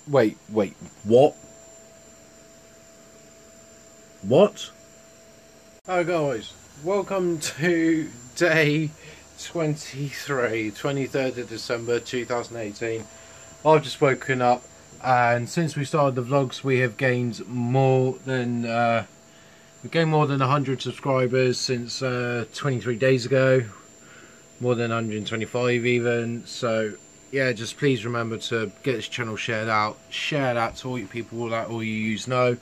Wait, what? What? Oh guys, welcome to day 23, 23rd of December 2018. I've just woken up, and since we started the vlogs we have gained more than 100 subscribers since 23 days ago, more than 125 even. So yeah, just please remember to get this channel shared out, share that to all you people that all you use know,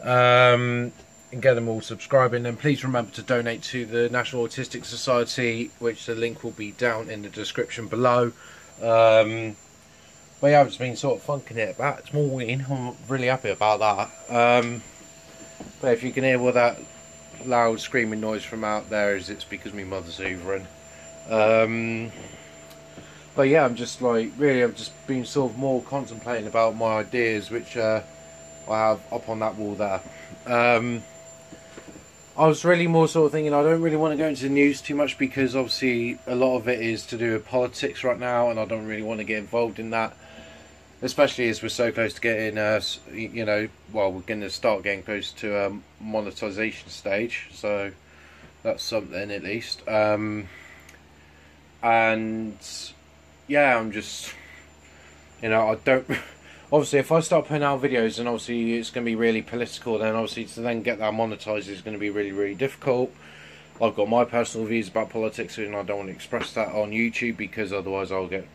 and get them all subscribing. And please remember to donate to the National Autistic Society, which the link will be down in the description below. But yeah, I've just been sort of funking it about this morning. I'm really happy about that. But if you can hear all that loud screaming noise from out there, it's because my mother's hoovering. But yeah, I'm just like, really, I've just been sort of more contemplating about my ideas, which I have up on that wall there. I was really more sort of thinking I don't really want to go into the news too much, because obviously a lot of it is to do with politics right now, and I don't really want to get involved in that, especially as we're so close to getting, you know, well, we're going to start getting close to a monetization stage, so that's something at least. And yeah, I'm just, you know, I don't, obviously if I start putting out videos and obviously it's going to be really political, then obviously to then get that monetized is going to be really, really difficult. I've got my personal views about politics, and I don't want to express that on YouTube, because otherwise I'll get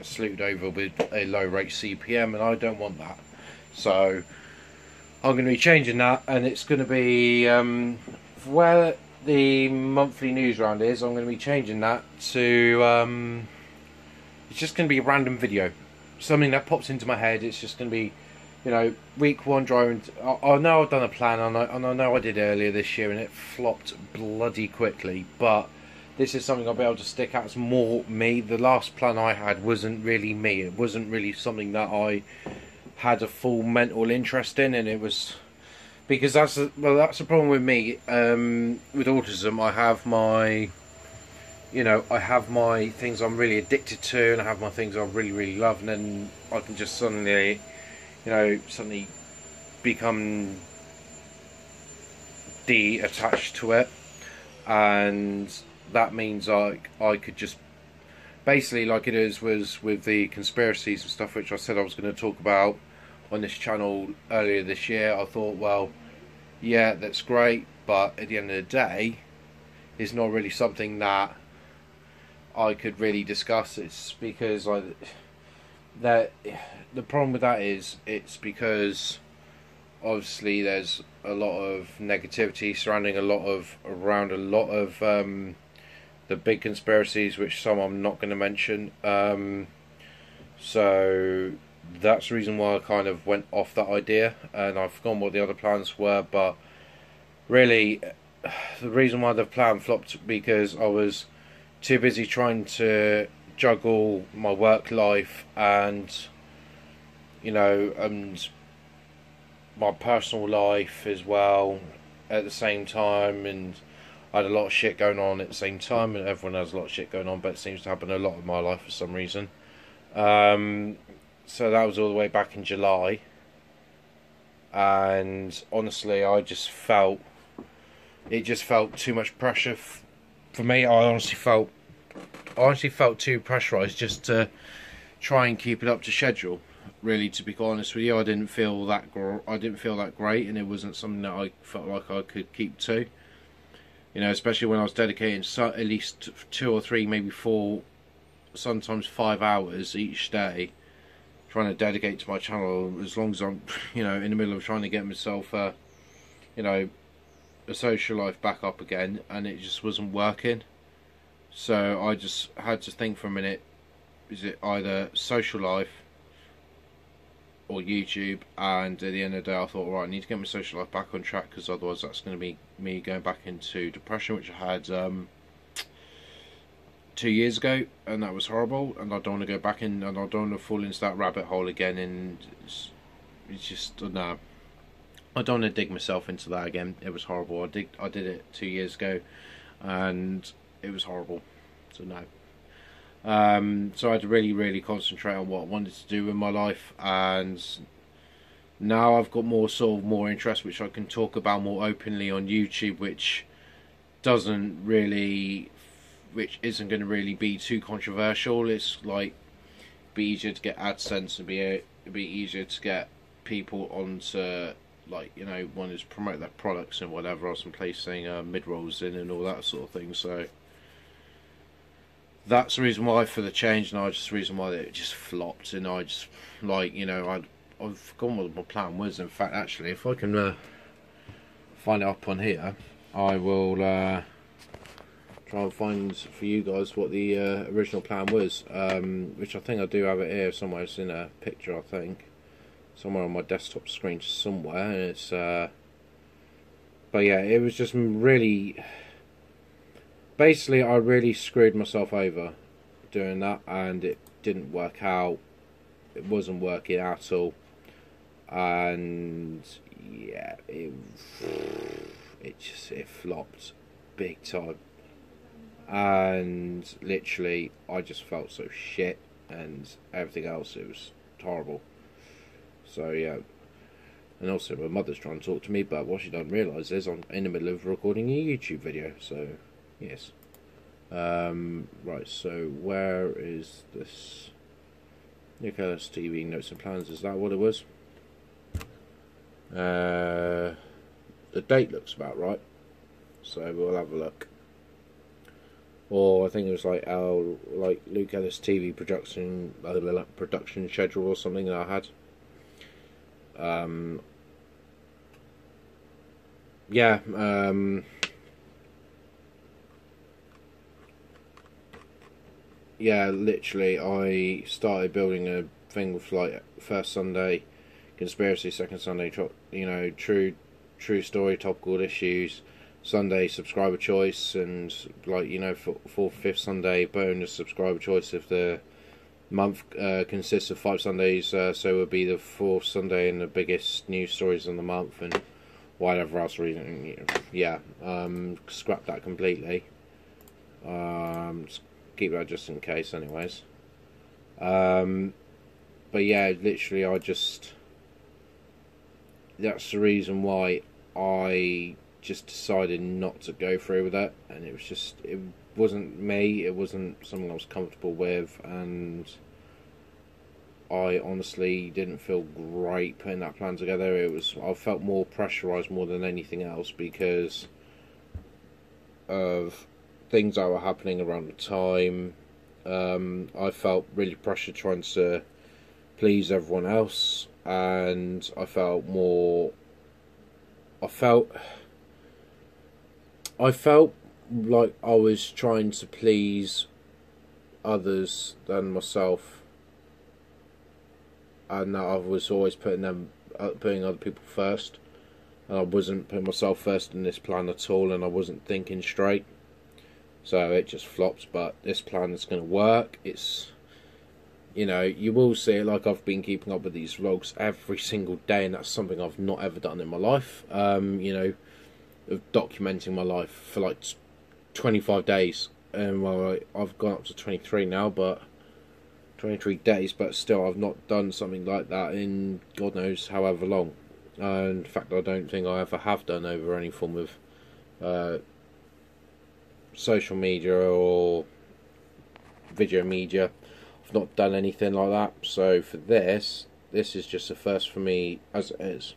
slewed over with a low rate CPM, and I don't want that. So I'm going to be changing that, and it's going to be where the monthly news round is. I'm going to be changing that to it's just going to be a random video, something that pops into my head. It's just going to be, you know, week one driving. I know I've done a plan, and I know I did earlier this year, and it flopped bloody quickly. But this is something I'll be able to stick out as more me. The last plan I had wasn't really me. It wasn't really something that I had a full mental interest in, and it was because that's the problem with me. With autism, I have my, you know, I have my things I'm really addicted to, and I have my things I really, really love, and then I can just suddenly, you know, suddenly become detached to it, and that means I could just basically, like it was with the conspiracies and stuff, which I said I was going to talk about on this channel earlier this year. I thought, well, yeah, that's great, but at the end of the day, it's not really something that I could really discuss. It's because that the problem with that is, it's because obviously there's a lot of negativity surrounding around a lot of the big conspiracies, which some I'm not going to mention. So that's the reason why I kind of went off that idea, and I've forgotten what the other plans were. But really, the reason why the plan flopped, because I was too busy trying to juggle my work life and, you know, and my personal life as well at the same time, and I had a lot of shit going on at the same time, and everyone has a lot of shit going on, but it seems to happen a lot in my life for some reason. So that was all the way back in July, and honestly I just felt, it just felt too much pressure for me. I honestly felt too pressurized just to try and keep it up to schedule. Really, to be honest with you, I didn't feel that great, and it wasn't something that I felt like I could keep to. You know, especially when I was dedicating at least 2 or 3, maybe 4, sometimes 5 hours each day, trying to dedicate to my channel. As long as I'm, you know, in the middle of trying to get myself, you know, a social life back up again, and it just wasn't working. So I just had to think for a minute, is it either social life or YouTube? And at the end of the day I thought, right, I need to get my social life back on track, because otherwise that's going to be me going back into depression, which I had 2 years ago, and that was horrible, and I don't want to go back in, and I don't want to fall into that rabbit hole again, and it's just, no, I don't want to dig myself into that again. It was horrible. I did it 2 years ago, and it was horrible. So no. So I had to really concentrate on what I wanted to do with my life, and now I've got more interest, which I can talk about more openly on YouTube, which isn't going to really be too controversial. It's like be easier to get AdSense and be easier to get people onto, like, you know, wanting to promote their products and whatever else, and placing mid-rolls in and all that sort of thing. So that's the reason why for the change, and the reason why it just flopped. And I just, like, you know, I've forgotten what my plan was. In fact, actually, if I can find it up on here, I will try and find for you guys what the original plan was, which I think I do have it here somewhere. It's in a picture, I think, somewhere on my desktop screen somewhere. And it's but yeah, it was just really, basically I really screwed myself over doing that, and it didn't work out. It wasn't working at all, and yeah, it flopped big time. And literally I just felt so shit, and everything else, it was horrible. So yeah, and also my mother's trying to talk to me, but what she doesn't realise is I'm in the middle of recording a YouTube video. So yes, right, so where is this? Nicholas TV notes and plans, is that what it was? The date looks about right, so we'll have a look. Or I think it was like Luke Ellis TV production schedule or something that I had. Yeah. Yeah. Literally, I started building a thing with like first Sunday conspiracy, second Sunday, you know, true story, topical issues. Sunday subscriber choice, and like, you know, for fifth Sunday bonus subscriber choice if the month consists of 5 Sundays, so it would be the fourth Sunday and the biggest news stories of the month, and whatever else reason. Yeah, scrap that completely. Keep that just in case, anyways. But yeah, literally, that's the reason why I just decided not to go through with it, and it wasn't me, it wasn't something I was comfortable with, and I honestly didn't feel great putting that plan together. I felt more pressurised more than anything else because of things that were happening around the time. I felt really pressured trying to please everyone else, and I felt like I was trying to please others than myself, and that I was always putting other people first, and I wasn't putting myself first in this plan at all, and I wasn't thinking straight, so it just flopped. But this plan is going to work. It's, you know, you will see it, like I've been keeping up with these vlogs every single day, and that's something I've not ever done in my life. You know, of documenting my life for like 25 days, and well, I've gone up to 23 now, but 23 days, but still I've not done something like that in God knows however long. In fact, I don't think I ever have done over any form of social media or video media. I've not done anything like that, so for this is just a first for me as it is.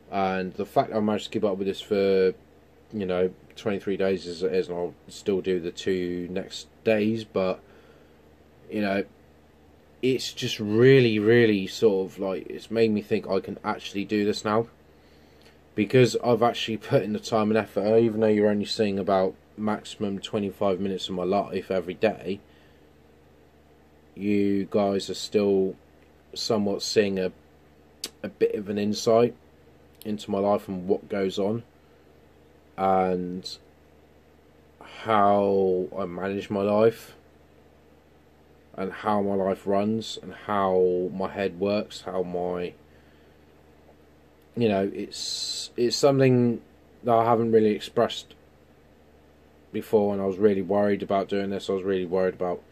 And the fact I managed to keep up with this for, you know, 23 days as it is, and I'll still do the 2 next days, but, you know, it's just really sort of like, it's made me think I can actually do this now, because I've actually put in the time and effort. Even though you're only seeing about maximum 25 minutes of my life every day, you guys are still somewhat seeing a bit of an insight into my life and what goes on, and how I manage my life, and how my life runs, and how my head works, how my, you know, it's something that I haven't really expressed before, and I was really worried about doing this. I was really worried about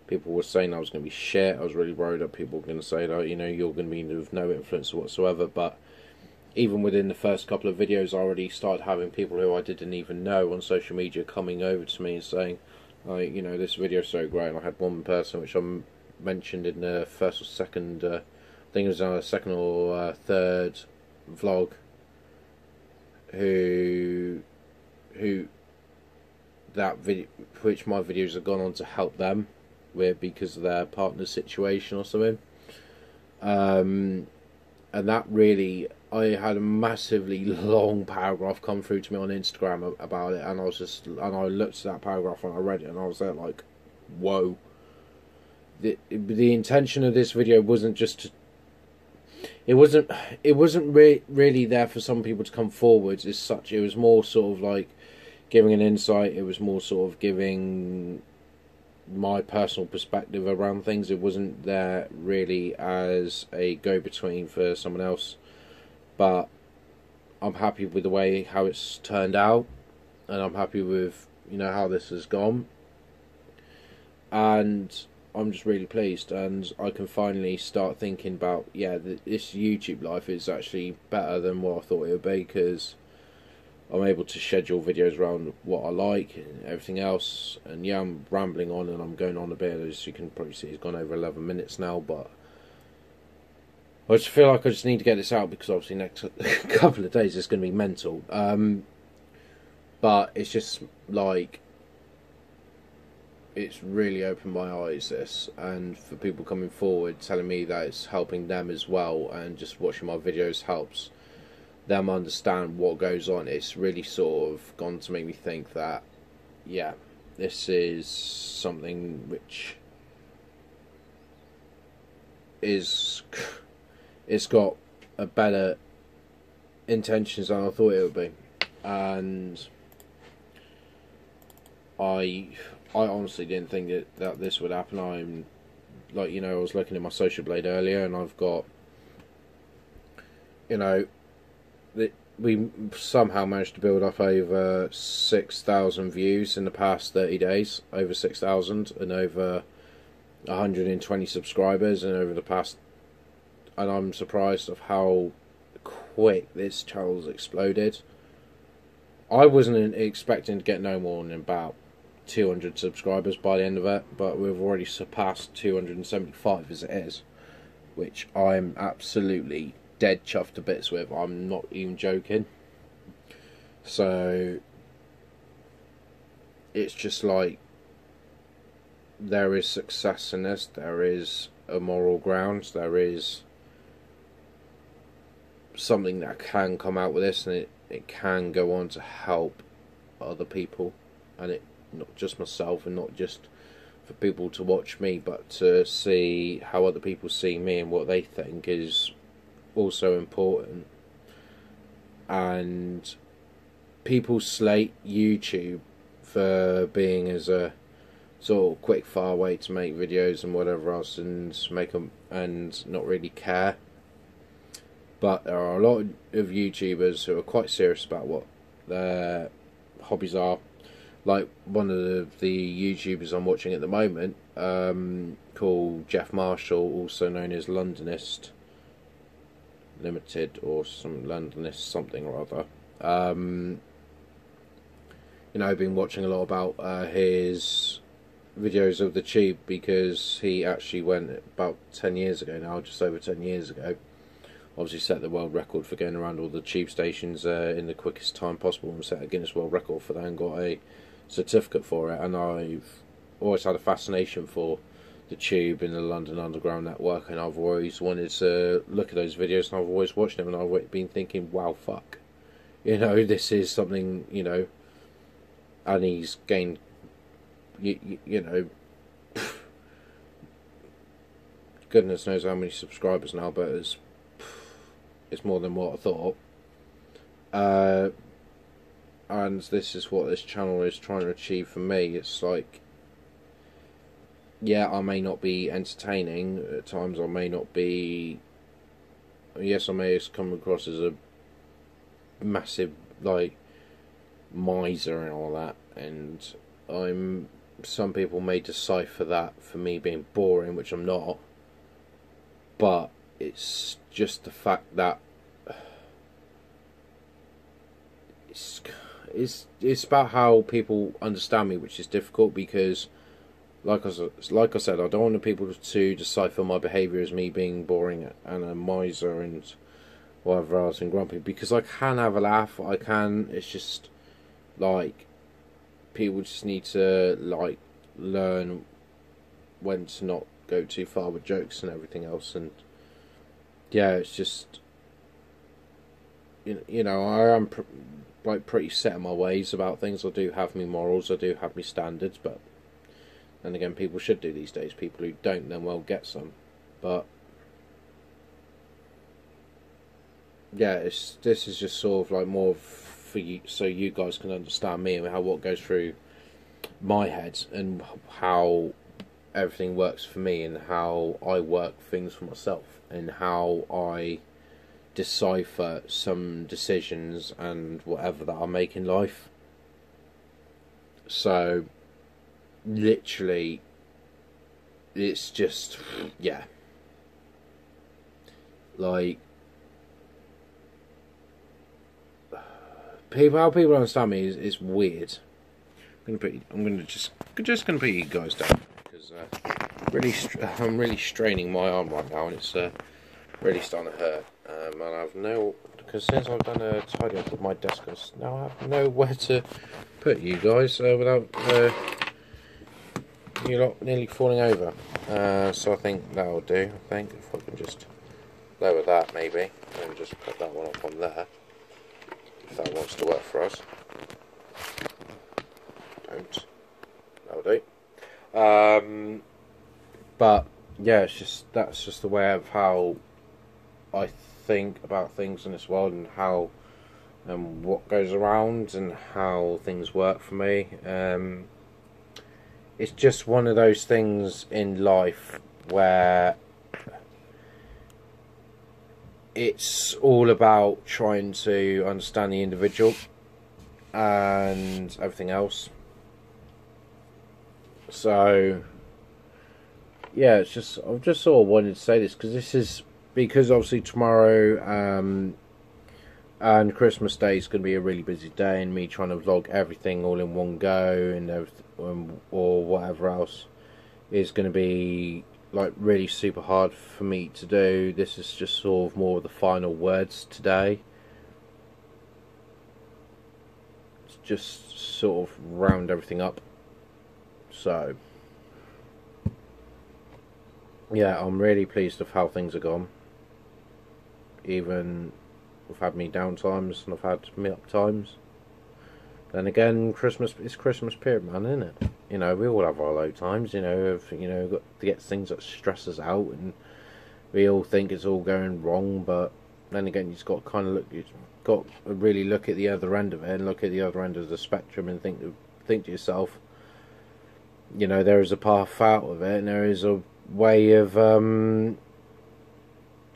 People were saying I was going to be shit. I was really worried that people were going to say that, you know, you're going to be of no influence whatsoever. But even within the first couple of videos, I already started having people who I didn't even know on social media coming over to me and saying, like, you know, this video's so great. And I had one person which I mentioned in the first or second, I think it was our second or third vlog, who that video, which my videos have gone on to help them with because of their partner's situation or something. And that really, I had a massively long paragraph come through to me on Instagram about it, and I looked at that paragraph and I read it and I was there like, whoa. The intention of this video wasn't just to, it wasn't really there for some people to come forwards as such. It was more sort of like giving an insight. It was more sort of giving my personal perspective around things. It wasn't there really as a go-between for someone else. But I'm happy with the way how it's turned out, and I'm happy with, you know, how this has gone, and I'm just really pleased. And I can finally start thinking about, yeah, this YouTube life is actually better than what I thought it would be, because I'm able to schedule videos around what I like and everything else. And yeah, I'm rambling on and I'm going on a bit, as you can probably see. It's gone over 11 minutes now, but I just feel like I just need to get this out, because obviously next couple of days it's going to be mental. But it's just like, it's really opened my eyes, this, and for people coming forward telling me that it's helping them as well, and just watching my videos helps them understand what goes on. It's really sort of gone to make me think that, yeah, this is something which is, it's got a better intentions than I thought it would be. And I honestly didn't think that this would happen. I'm like, you know, I was looking at my social blade earlier, and I've got, you know, we somehow managed to build up over 6,000 views in the past 30 days, over 6,000, and over 120 subscribers, and over the past, and I'm surprised of how quick this channel's exploded. I wasn't expecting to get no more than about 200 subscribers by the end of it, but we've already surpassed 275 as it is, which I'm absolutely dead chuffed to bits with. I'm not even joking. So it's just like, there is success in this, there is a moral ground, there is something that can come out with this, and it can go on to help other people, and it, not just myself, and not just for people to watch me, but to see how other people see me and what they think is also important. And people slate YouTube for being as a sort of quick fire way to make videos and whatever else, and make them and not really care. But there are a lot of YouTubers who are quite serious about what their hobbies are. Like one of the YouTubers I'm watching at the moment, called Jeff Marshall, also known as Londonist Limited, or some Londonist something or other. You know, I've been watching a lot about his videos of the tube, because he actually went about 10 years ago now, just over 10 years ago. Obviously set the world record for going around all the tube stations in the quickest time possible, and set a Guinness World Record for that, and got a certificate for it. And I've always had a fascination for the tube and the London Underground network, and I've always wanted to look at those videos, and I've always watched them, and I've been thinking, wow, fuck, you know, this is something, you know. And he's gained, you know, goodness knows how many subscribers now, but it's more than what I thought. And this is what this channel is trying to achieve for me. It's like, yeah, I may not be entertaining at times, I may not be, yes, I may come across as a massive, like, miser and all that, and I'm some people may decipher that for me being boring, which I'm not, but it's just the fact that it's about how people understand me, which is difficult, because like I said, I don't want people to decipher my behaviour as me being boring and a miser and whatever else and grumpy, because I can have a laugh, it's just like people just need to like learn when to not go too far with jokes and everything else. And yeah, it's just you know I am like pretty set in my ways about things. I do have me morals, I do have me standards, but then again, people should do these days. People who don't then well get some. But yeah, this is just sort of like more for you, so you guys can understand me and what goes through my head and how everything works for me and how I work things for myself and how I decipher some decisions and whatever that I make in life. So literally, it's just, yeah, like how people understand me is weird. I'm just gonna put you guys down because I'm really straining my arm right now, and it's really starting to hurt. And I've because since I've done a tidy up of my desk, now I have nowhere to put you guys without you lot nearly falling over. So I think that'll do. I think if I can just lower that maybe and just put that one up on there, if that wants to work for us. Don't. That'll do. But yeah, that's just the way of how I think about things in this world and how and what goes around and how things work for me. It's just one of those things in life where it's all about trying to understand the individual and everything else. So yeah, I've just sort of wanted to say this because obviously tomorrow and Christmas Day is going to be a really busy day, and me trying to vlog everything all in one go and everything, or whatever else is going to be like really super hard for me to do. This is just sort of more of the final words today. It's just sort of round everything up. So yeah, I'm really pleased with how things have gone. Even I've had me down times and I've had me up times. Then again, it's Christmas period, man, isn't it? You know, we all have our low times. You know, got to get things that stress us out, and we all think it's all going wrong. But then again, you've got to kind of really look at the other end of it, and look at the other end of the spectrum, and think to yourself, you know, there is a path out of it, and there is a way of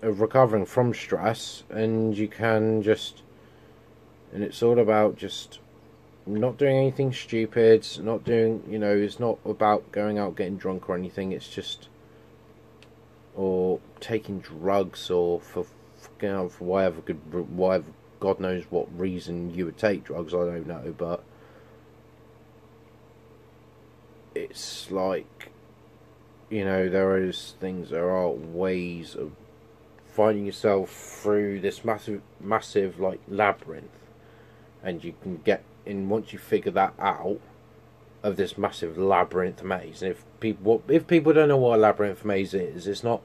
recovering from stress, and you can and it's all about just not doing anything stupid, not doing, you know, it's not about going out getting drunk or anything, it's just, or taking drugs, or for whatever God knows what reason you would take drugs, I don't know, but it's like, you know, there are ways of finding yourself through this massive like labyrinth, and you can get in once you figure that out of this massive labyrinth maze. And if people don't know what a labyrinth maze is, it's not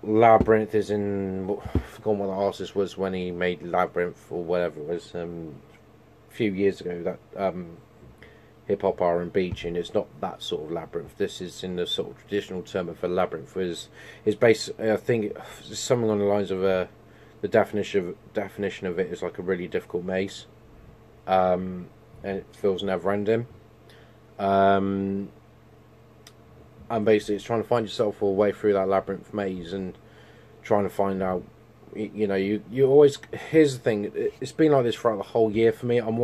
labyrinth as in, I forgot what the artist was when he made Labyrinth or whatever it was a few years ago, that hip hop R&B tune. It's not that sort of labyrinth. This is in the sort of traditional term of a labyrinth. Is basically, I think it's something on the lines of the definition of it is like a really difficult maze, and it feels never ending. And basically, it's trying to find yourself all the way through that labyrinth maze and trying to find out. You always, here's the thing. It's been like this throughout the whole year for me. I'm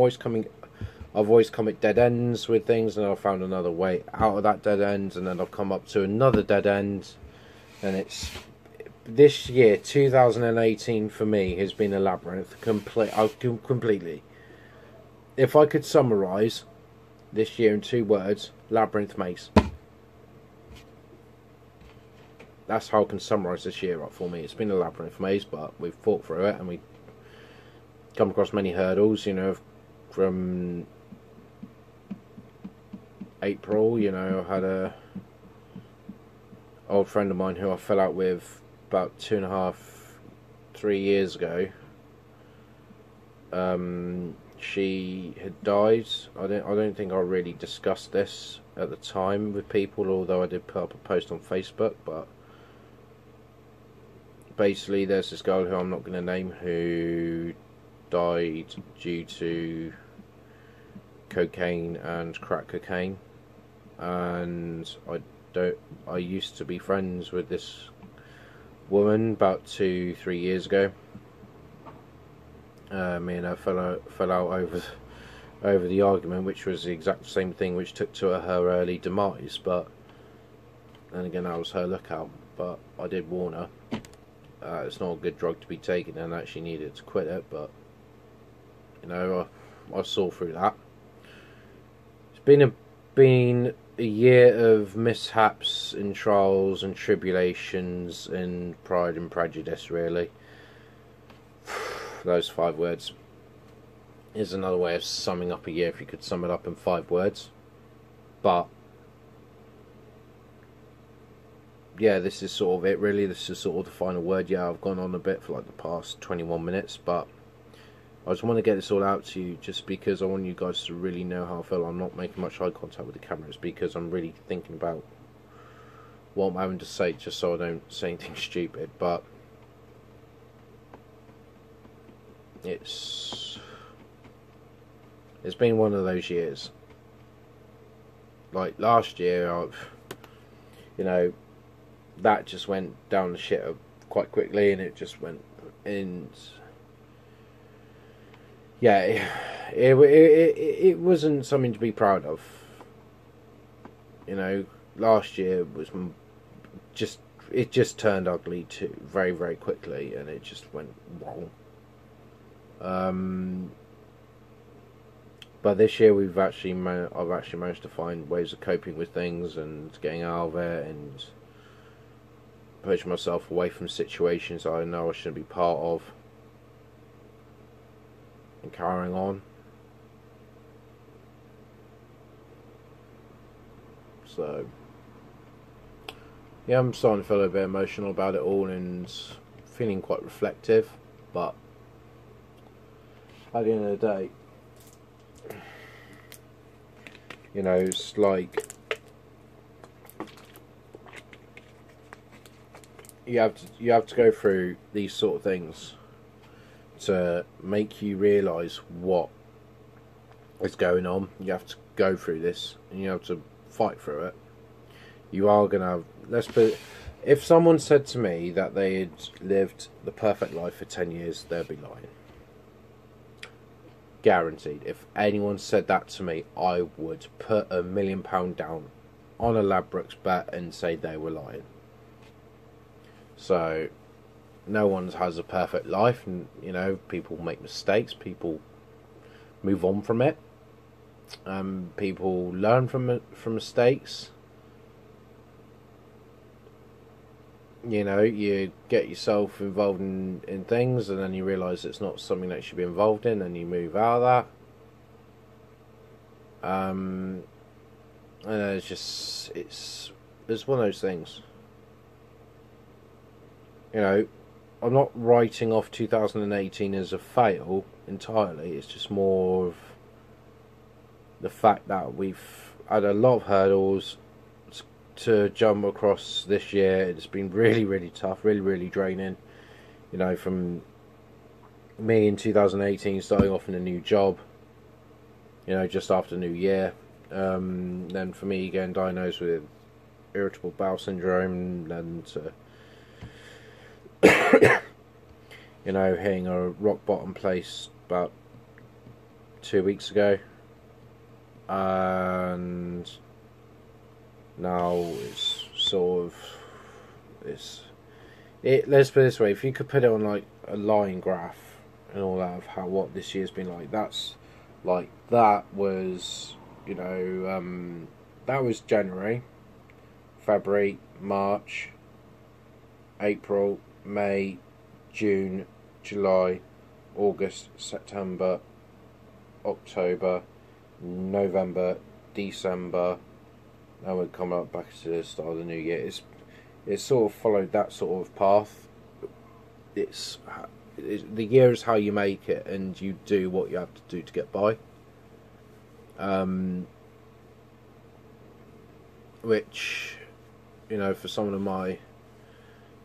I've always come at dead ends with things, and I've found another way out of that dead end, and then I've come up to another dead end, and it's this year, 2018, for me has been a labyrinth, completely. If I could summarise this year in 2 words, labyrinth maze. That's how I can summarise this year up for me. It's been a labyrinth maze, but we've fought through it, and we've come across many hurdles, you know, from April, you know, I had a old friend of mine who I fell out with about 2.5, 3 years ago. She had died. I don't think I really discussed this at the time with people, although I did put up a post on Facebook. But basically, there's this girl who I'm not going to name who died due to cocaine and crack cocaine, and I used to be friends with this woman about 2-3 years ago. Me and her fell out over the argument, which was the exact same thing which took to her early demise. But then again, that was her lookout. But I did warn her. It's not a good drug to be taking, and that she needed to quit it. But you know, I saw through that. It's been a year of mishaps and trials and tribulations and pride and prejudice, really. Those 5 words is another way of summing up a year if you could sum it up in 5 words. But yeah, this is sort of it, really. This is sort of the final word. Yeah, I've gone on a bit for like the past 21 minutes, but I just want to get this all out to you just because I want you guys to really know how I feel. I'm not making much eye contact with the cameras because I'm really thinking about what I'm having to say, just so I don't say anything stupid. But it's been one of those years. Like last year, you know, that just went down the shitter quite quickly, and it just went in. Yeah, it wasn't something to be proud of. You know, last year was it just turned ugly too very, very quickly, and it just went wrong. But this year I've actually managed to find ways of coping with things and getting out of it and pushing myself away from situations I know I shouldn't be part of, and carrying on. So yeah, I'm starting to feel a bit emotional about it all and feeling quite reflective, but at the end of the day, you know, it's like you have to go through these sort of things to make you realise what is going on. You have to go through this and you have to fight through it. You are gonna if someone said to me that they had lived the perfect life for 10 years, they'd be lying. Guaranteed. If anyone said that to me, I would put £1 million down on a Ladbrokes bet and say they were lying. So no one has a perfect life, and you know, people make mistakes, people move on from it, people learn from mistakes. You know, you get yourself involved in things, and then you realise it's not something that you should be involved in, and you move out of that. And it's one of those things. You know, I'm not writing off 2018 as a fail entirely. It's just more of the fact that we've had a lot of hurdles to jump across this year. It's been really, really tough, really, really draining. You know, from me in 2018 starting off in a new job, you know, just after New Year, then for me getting diagnosed with irritable bowel syndrome, and you know, hitting a rock bottom place about 2 weeks ago, and now it's sort of let's put it this way: if you could put it on like a line graph and all that of what this year's been like, that was, you know, that was January, February, March, April, May, June, July, August, September, October, November, December. Now we're coming up back to the start of the new year. It's sort of followed that sort of path. The year is how you make it, and you do what you have to do to get by. Which, you know, for someone of my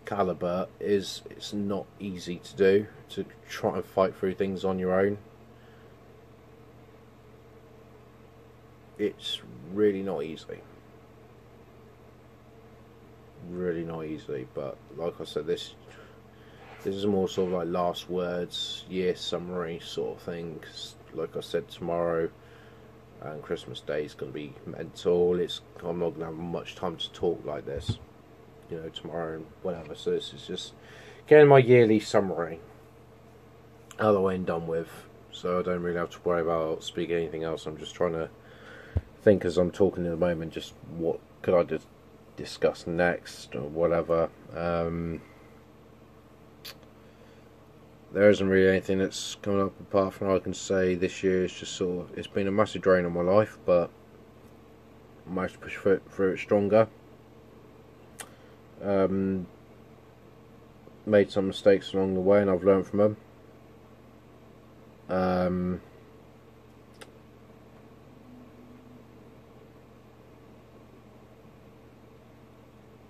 caliber, it's not easy to do, to try and fight through things on your own. It's really not easy. Really not easy, but like I said, this is more sort of like last words, year summary sort of thing, 'cause like I said, tomorrow and Christmas Day is going to be mental. I'm not going to have much time to talk like this, you know, tomorrow and whatever, so this is just getting my yearly summary out of the way and done with, so I don't really have to worry about speaking anything else. I'm just trying to think as I'm talking at the moment, just what could I discuss next or whatever. There isn't really anything that's coming up apart from what I can say this year. It's just sort of, it's been a massive drain on my life, but I managed to push through it stronger. Made some mistakes along the way, and I've learned from them.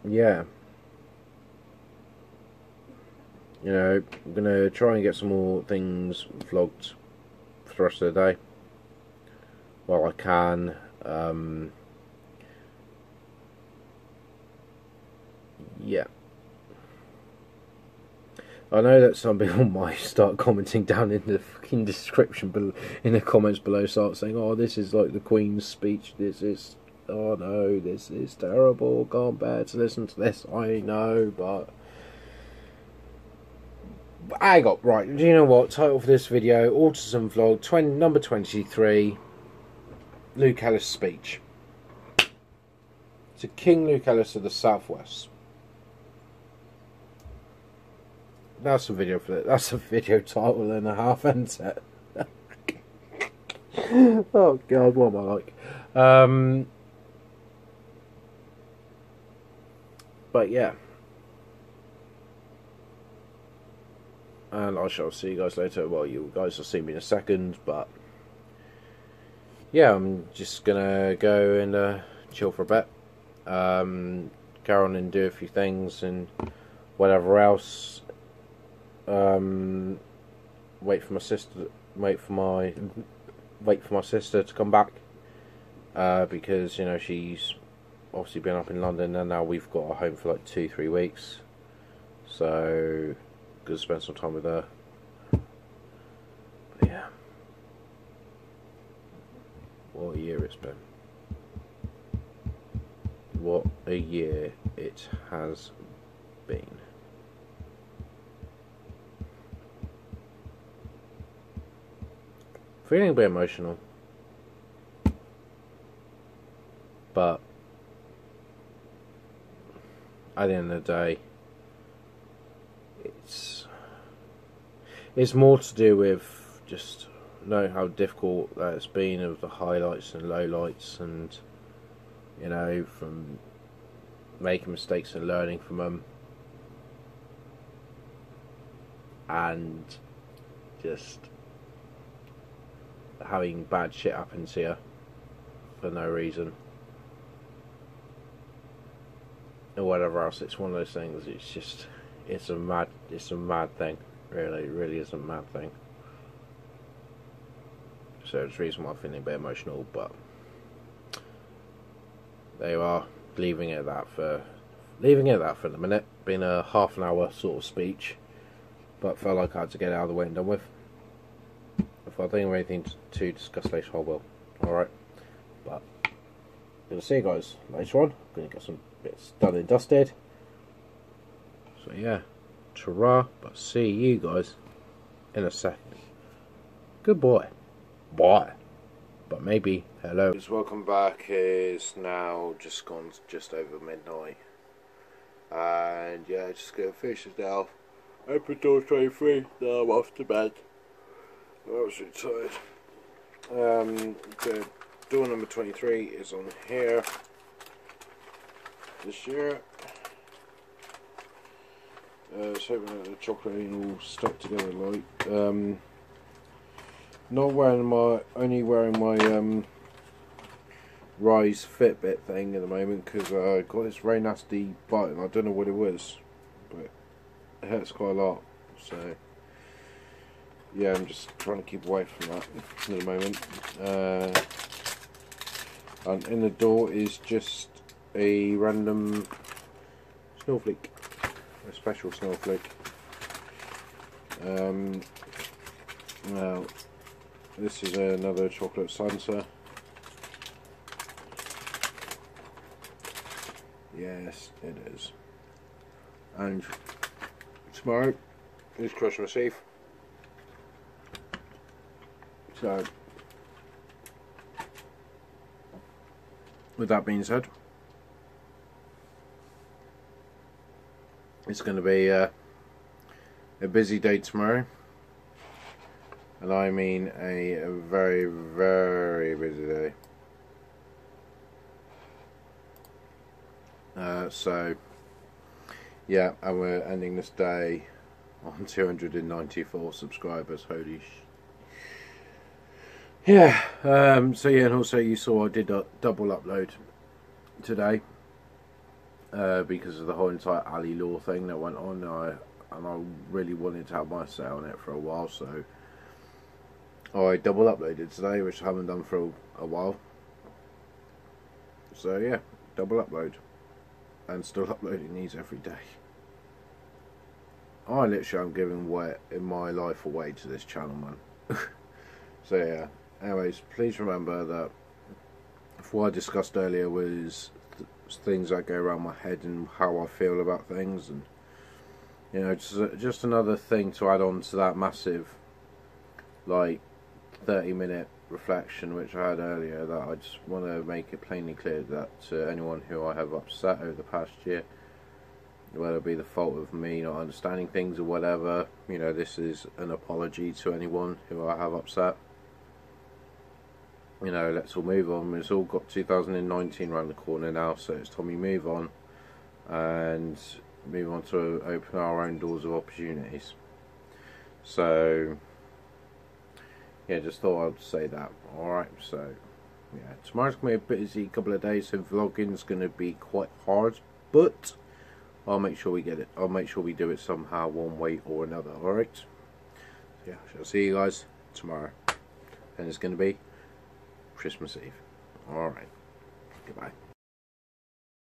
Yeah, you know, I'm going to try and get some more things vlogged for the rest of the day while I can. Yeah, I know that some people might start commenting down in the fucking description, in the comments below, start saying, oh, this is like the Queen's speech, oh no, this is terrible, can't bear to listen to this. I know, but I got right. Do you know what? Title for this video: Autism Vlog number 23. Luke Ellis speech to King Luke Ellis of the Southwest. That's a video for that. That's a video title and a half, isn't it? Oh God, what am I like? But yeah, and I shall see you guys later. Well, you guys will see me in a second, but yeah, I'm just gonna go and chill for a bit, carry on and do a few things and whatever else. Wait for my sister to come back, because, you know, she's obviously been up in London, and now we've got her home for like 2-3 weeks, so gonna spend some time with her. But yeah, what a year it's been. What a year it has been. Feeling a bit emotional, but at the end of the day, it's more to do with just knowing how difficult that it's been, of the highlights and lowlights, and, you know, from making mistakes and learning from them, and just having bad shit happen to you for no reason or whatever else. It's one of those things. It's a mad thing. Really, it really is a mad thing. So it's the reason why I'm feeling a bit emotional, but there you are. Leaving it at that for the minute. Been a half an hour sort of speech, but felt like I had to get it out of the way and done with. If I think of anything to discuss later, I will. Alright. But gonna see you guys later on. Gonna get some bits done and dusted. So yeah, ta-ra, but see you guys in a second. Good boy. Bye. But maybe hello. Welcome back. It's now just gone just over midnight. And yeah, just gonna finish this now. Open door 23. Now I'm off to bed. I'm absolutely tired. The door number 23 is on here. This year. So the chocolate ain't all stuck together like. Not wearing only wearing my Rise Fitbit thing at the moment because I got this very nasty button. I don't know what it was, but it hurts quite a lot. So yeah, I'm just trying to keep away from that at the moment. And in the door is just a random snowflake, a special snowflake. Now this is another chocolate Santa. Yes, it is. And tomorrow is Christmas Eve. So, with that being said, it's going to be a busy day tomorrow. And I mean a very, very busy day. So, yeah, and we're ending this day on 294 subscribers. Holy yeah. So yeah, and also you saw I did a double upload today because of the whole entire Ali Law thing that went on. And I really wanted to have my say on it for a while, so I double uploaded today, which I haven't done for a while. So yeah, double upload. And still uploading these every day. I literally am giving my life away to this channel, man. So yeah, anyways, please remember that what I discussed earlier was things that go around my head and how I feel about things, and you know, just another thing to add on to that massive, like, 30-minute reflection which I had earlier, that I just want to make it plainly clear that to anyone who I have upset over the past year, whether it be the fault of me not understanding things or whatever, you know, this is an apology to anyone who I have upset. You know, let's all move on. It's all got 2019 around the corner now, so it's time we move on and move on to open our own doors of opportunities. So yeah, just thought I'd say that. Alright, so yeah, tomorrow's going to be a busy couple of days, so vlogging's going to be quite hard, but I'll make sure we get it. I'll make sure we do it somehow, one way or another. Alright, so yeah, I'll see you guys tomorrow, and it's going to be Christmas Eve. Alright, goodbye.